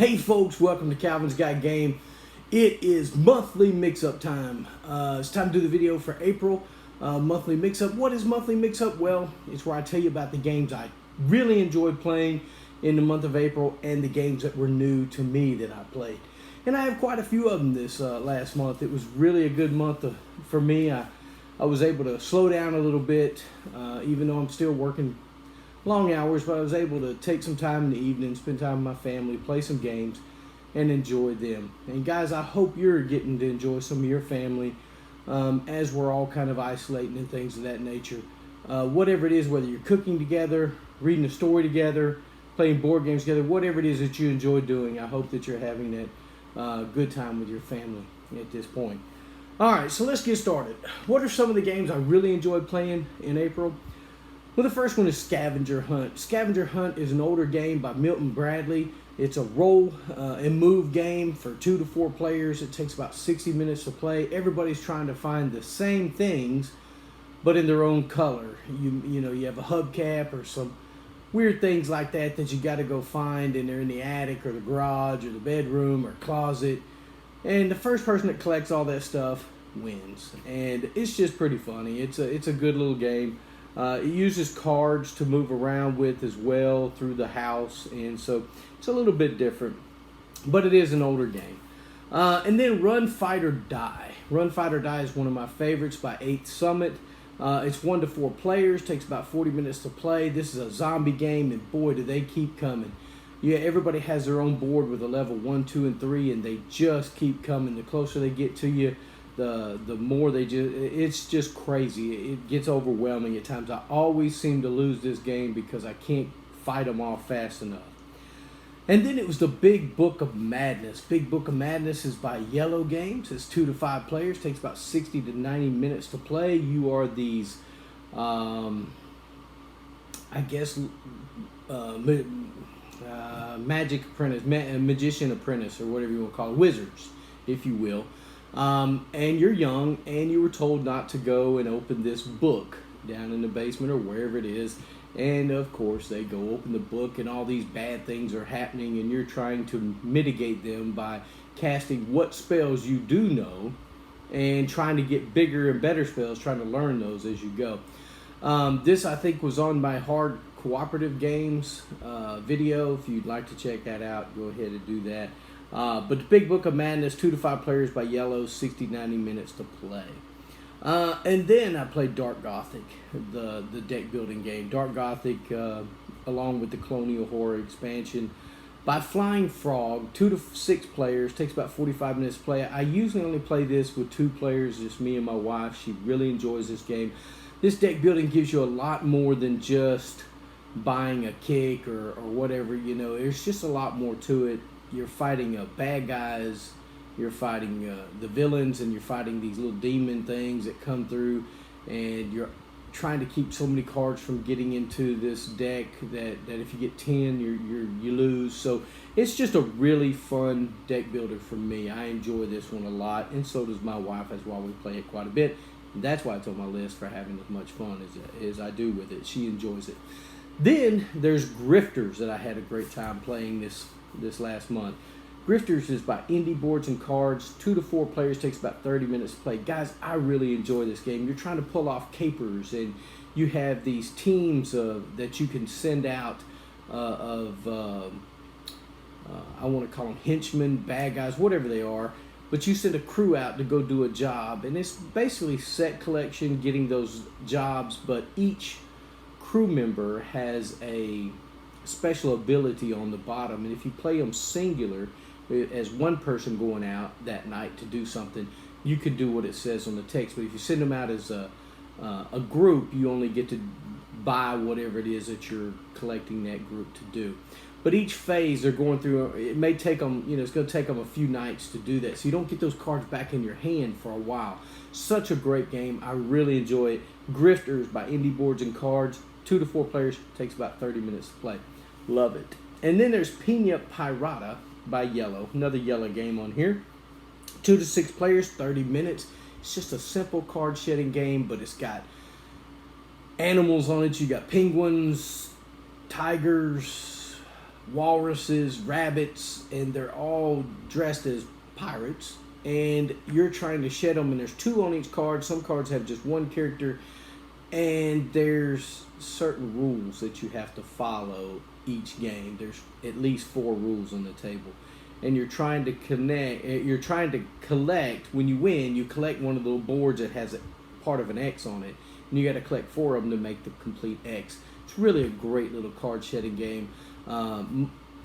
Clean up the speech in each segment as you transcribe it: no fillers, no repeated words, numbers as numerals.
Hey folks, welcome to Calvin's Got Game. It is monthly mix-up time. It's time to do the video for April. Monthly mix-up. What is monthly mix-up? Well, it's where I tell you about the games I really enjoyed playing in the month of April and the games that were new to me that I played. And I have quite a few of them this last month. It was really a good month for me. I was able to slow down a little bit, even though I'm still working long hours, but I was able to take some time in the evening, spend time with my family, play some games, and enjoy them. And guys, I hope you're getting to enjoy some of your family as we're all kind of isolating and things of that nature. Whatever it is, whether you're cooking together, reading a story together, playing board games together, whatever it is that you enjoy doing, I hope that you're having that good time with your family at this point. All right, so let's get started. What are some of the games I really enjoyed playing in April? Well, the first one is Scavenger Hunt. Scavenger Hunt is an older game by Milton Bradley. It's a roll and move game for 2 to 4 players. It takes about 60 minutes to play. Everybody's trying to find the same things, but in their own color. You know, you have a hubcap or some weird things like that you got to go find, and they're in the attic or the garage or the bedroom or closet. And the first person that collects all that stuff wins. And it's just pretty funny. It's a good little game. It uses cards to move around with as well through the house, and so it's a little bit different, but it is an older game. And then Run, Fight, or Die. Run, Fight, or Die is one of my favorites by 8th Summit. It's 1 to 4 players, takes about 40 minutes to play. This is a zombie game, and boy, do they keep coming. Yeah, everybody has their own board with a level 1, 2, and 3, and they just keep coming. The closer they get to you, the more it's just crazy. It gets overwhelming at times. I always seem to lose this game because I can't fight them off fast enough. And then it was the Big Book of Madness. Big Book of Madness is by Yellow Games. It's 2 to 5 players, takes about 60 to 90 minutes to play. You are these magic apprentice, magician apprentice, or whatever you want to call it, wizards, if you will. And you're young, and you were told not to go and open this book down in the basement or wherever it is. And of course, they go open the book, and all these bad things are happening, and you're trying to mitigate them by casting what spells you do know and trying to get bigger and better spells, trying to learn those as you go. This, I think, was on my Hard Cooperative Games video. If you'd like to check that out, go ahead and do that. But the Big Book of Madness, 2 to 5 players by Yellow, 60 to 90 minutes to play. And then I played Dark Gothic, the deck building game. Dark Gothic, along with the Colonial Horror expansion, by Flying Frog, 2 to 6 players, takes about 45 minutes to play. I usually only play this with 2 players, just me and my wife. She really enjoys this game. This deck building gives you a lot more than just buying a kick or whatever. You know, there's just a lot more to it. You're fighting bad guys, you're fighting the villains, and you're fighting these little demon things that come through, and you're trying to keep so many cards from getting into this deck that if you get 10, you lose. So it's just a really fun deck builder for me. I enjoy this one a lot, and so does my wife. That's why we play it quite a bit. And that's why it's on my list for having as much fun as I do with it. She enjoys it. Then there's Grifters that I had a great time playing this last month. Grifters is by Indie Boards and Cards. 2 to 4 players, takes about 30 minutes to play. Guys, I really enjoy this game. You're trying to pull off capers, and you have these teams that you can send out I want to call them henchmen, bad guys, whatever they are. But you send a crew out to go do a job, and it's basically set collection, getting those jobs, but each crew member has a special ability on the bottom, and if you play them singular as one person going out that night to do something, you can do what it says on the text. But if you send them out as a group, you only get to buy whatever it is that you're collecting that group to do. But each phase they're going through, it may take them, it's going to take them a few nights to do that, so you don't get those cards back in your hand for a while. Such a great game. I really enjoy it. Grifters by Indie Boards and Cards. 2 to 4 players, takes about 30 minutes to play. Love it. And then there's Pina Pirata by Yellow. Another Yellow game on here. 2 to 6 players, 30 minutes. It's just a simple card shedding game, but it's got animals on it. You got penguins, tigers, walruses, rabbits, and they're all dressed as pirates. And you're trying to shed them, and there's 2 on each card. Some cards have just 1 character, and there's certain rules that you have to follow each game. There's at least 4 rules on the table, and you're trying to connect. You're trying to collect. When you win, you collect one of the little boards that has a part of an X on it, and you got to collect 4 of them to make the complete X. It's really a great little card shedding game.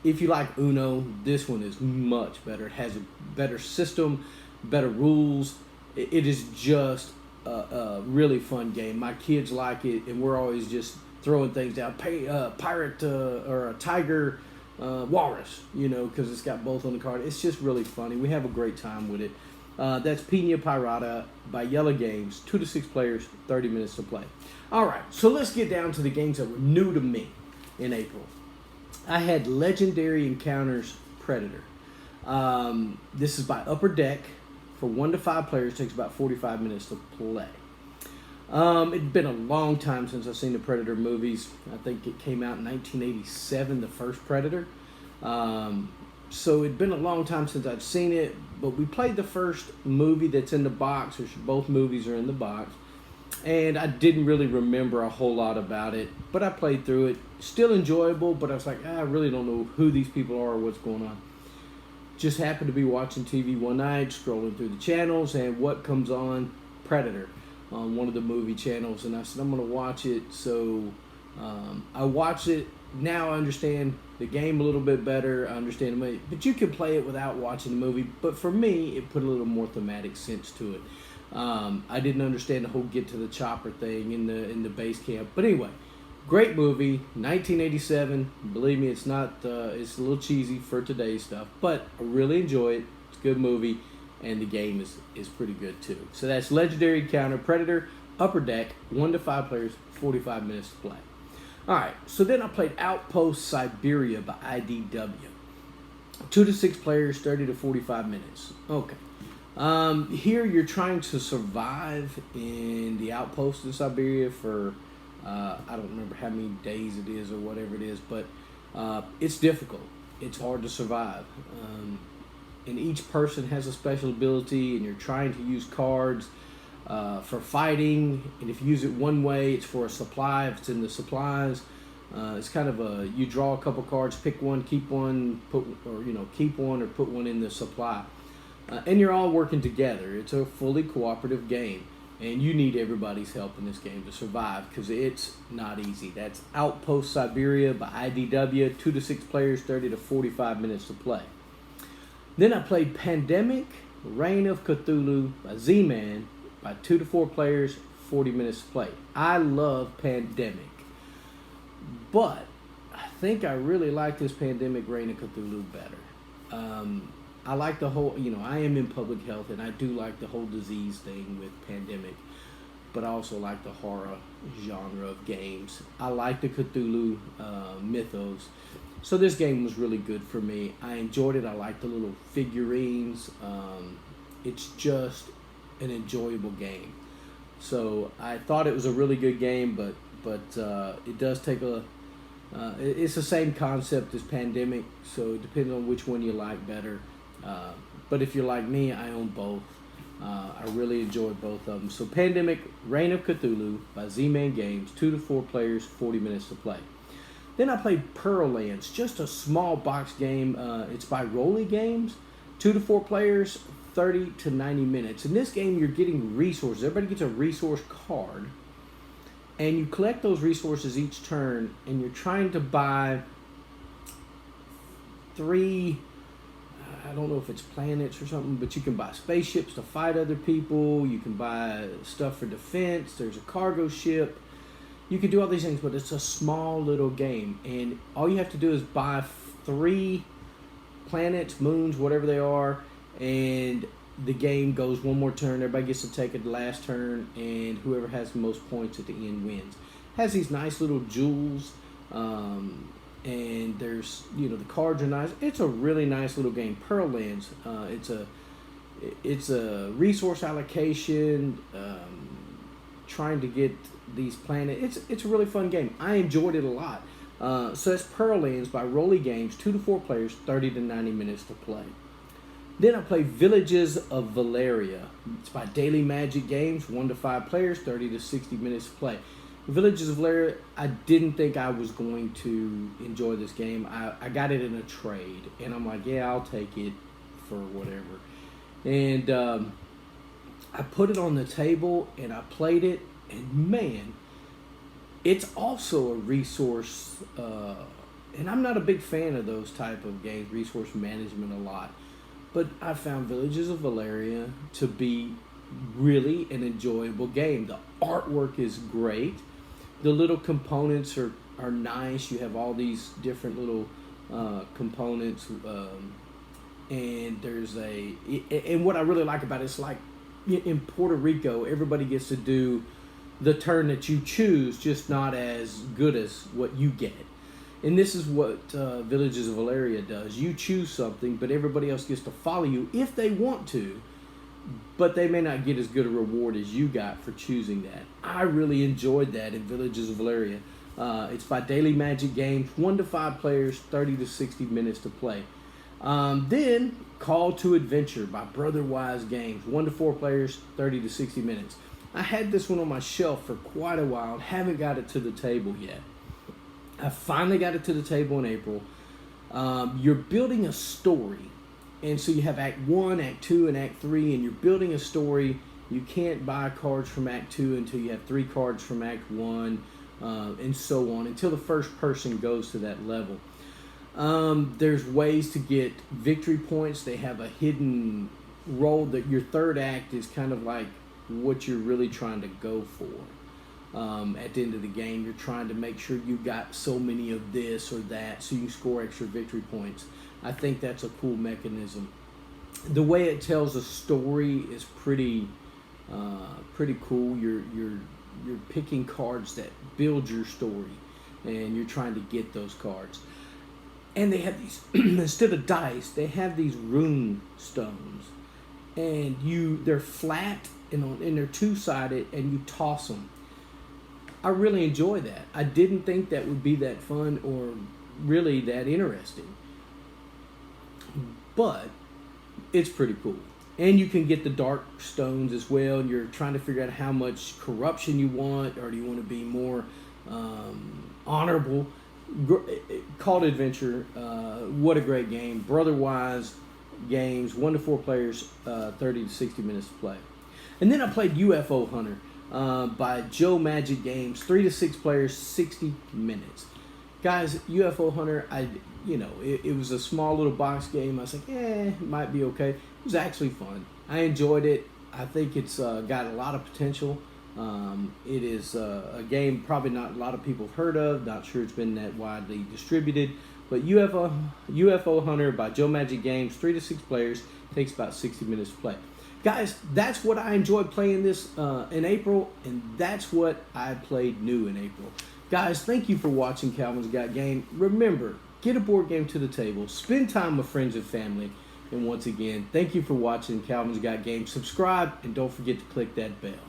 If you like Uno, this one is much better. It has a better system, better rules. It is just a really fun game. My kids like it, and we're always just throwing things down. Pirate or a tiger, walrus, because it's got both on the card. It's just really funny. We have a great time with it. That's Pina Pirata by Yellow Games. 2 to 6 players, 30 minutes to play. All right, so let's get down to the games that were new to me in April. I had Legendary Encounters Predator. This is by Upper Deck. For 1 to 5 players, takes about 45 minutes to play. It'd been a long time since I've seen the Predator movies. I think it came out in 1987, the first Predator. So it'd been a long time since I'd seen it, but we played the first movie that's in the box, which both movies are in the box. And I didn't really remember a whole lot about it, but I played through it. Still enjoyable, but I was like, I really don't know who these people are or what's going on. Just happened to be watching TV one night, scrolling through the channels, and what comes on? Predator on one of the movie channels. And I said, I'm going to watch it. So I watched it. Now I understand the game a little bit better. I understand the movie. But you can play it without watching the movie. But for me, it put a little more thematic sense to it. I didn't understand the whole get to the chopper thing in the base camp. But anyway, great movie, 1987. Believe me, it's not. It's a little cheesy for today's stuff, but I really enjoy it. It's a good movie, and the game is pretty good too. So that's Legendary Encounter Predator, Upper Deck, 1 to 5 players, 45 minutes to play. All right, so then I played Outpost Siberia by IDW. 2 to 6 players, 30 to 45 minutes. Okay. Here you're trying to survive in the outpost in Siberia for, I don't remember how many days it is or whatever it is, but it's difficult. It's hard to survive. And each person has a special ability, and you're trying to use cards for fighting. And if you use it one way, it's for a supply. If it's in the supplies, it's kind of you draw a couple cards, pick one, keep one, keep one or put one in the supply. And you're all working together. It's a fully cooperative game. And you need everybody's help in this game to survive because it's not easy. That's Outpost Siberia by IDW. 2 to 6 players, 30 to 45 minutes to play. Then I played Pandemic, Reign of Cthulhu by Z-Man by 2 to 4 players, 40 minutes to play. I love Pandemic. But I think I really like this Pandemic, Reign of Cthulhu better. I like the whole, I am in public health, and I do like the whole disease thing with Pandemic, but I also like the horror genre of games. I like the Cthulhu mythos, so this game was really good for me. I enjoyed it. I like the little figurines. It's just an enjoyable game. So I thought it was a really good game, but it does take it's the same concept as Pandemic, so it depends on which one you like better. But if you're like me, I own both. I really enjoyed both of them. So Pandemic, Reign of Cthulhu by Z-Man Games, 2 to 4 players, 40 minutes to play. Then I played Pearl Lands, just a small box game. It's by Rolly Games, 2 to 4 players, 30 to 90 minutes. In this game, you're getting resources. Everybody gets a resource card, and you collect those resources each turn, and you're trying to buy 3, I don't know if it's planets or something, but you can buy spaceships to fight other people. You can buy stuff for defense. There's a cargo ship. You can do all these things, but it's a small little game. And all you have to do is buy 3 planets, moons, whatever they are, and the game goes one more turn. Everybody gets to take it the last turn, and whoever has the most points at the end wins. Has these nice little jewels, and there's, the cards are nice. It's a really nice little game. Pearl Lands. It's a resource allocation, trying to get these planets. It's a really fun game. I enjoyed it a lot. So it's Pearl Ends by Rolly Games, 2 to 4 players, 30 to 90 minutes to play. Then I play Villages of Valaria. It's by Daily Magic Games, 1 to 5 players, 30 to 60 minutes to play. Villages of Valaria, I didn't think I was going to enjoy this game. I got it in a trade, and I'm like, yeah, I'll take it for whatever. And I put it on the table, and I played it, and man, it's also a resource, and I'm not a big fan of those type of games, resource management a lot. But I found Villages of Valaria to be really an enjoyable game. The artwork is great. The little components are nice. You have all these different little components. And there's and what I really like about it is like in Puerto Rico, everybody gets to do the turn that you choose, just not as good as what you get. And this is what Villages of Valaria does. You choose something, but everybody else gets to follow you if they want to, but they may not get as good a reward as you got for choosing that. I really enjoyed that in Villages of Valaria. It's by Daily Magic Games, 1 to 5 players, 30 to 60 minutes to play. Then Call to Adventure by Brotherwise Games, 1 to 4 players, 30 to 60 minutes. I had this one on my shelf for quite a while and haven't got it to the table yet. I finally got it to the table in April. You're building a story. And so you have Act 1, Act 2, and Act 3, and you're building a story. You can't buy cards from Act 2 until you have 3 cards from Act 1, and so on, until the first person goes to that level. There's ways to get victory points. They have a hidden role that your third act is kind of like what you're really trying to go for. At the end of the game, you're trying to make sure you got so many of this or that so you can score extra victory points. I think that's a cool mechanism. The way it tells a story is pretty cool. You're picking cards that build your story, and you're trying to get those cards. And they have these instead of dice, they have these rune stones, and they're flat and they're two-sided, and you toss them. I really enjoy that. I didn't think that would be that fun or really that interesting. But it's pretty cool. And you can get the dark stones as well, and you're trying to figure out how much corruption you want, or do you want to be more honorable. Call to Adventure, what a great game. Brotherwise Games, 1 to 4 players, 30 to 60 minutes to play. And then I played UFO Hunter. By Joe Magic Games, 3 to 6 players, 60 minutes. Guys, UFO Hunter, it was a small little box game. I was like, it might be okay. It was actually fun. I enjoyed it. I think it's got a lot of potential. It is a game probably not a lot of people have heard of. Not sure it's been that widely distributed. But UFO Hunter by Joe Magic Games, 3 to 6 players, takes about 60 minutes to play. Guys, that's what I enjoyed playing this in April, and that's what I played new in April. Guys, thank you for watching Calvin's Got Game. Remember, get a board game to the table, spend time with friends and family, and once again, thank you for watching Calvin's Got Game. Subscribe, and don't forget to click that bell.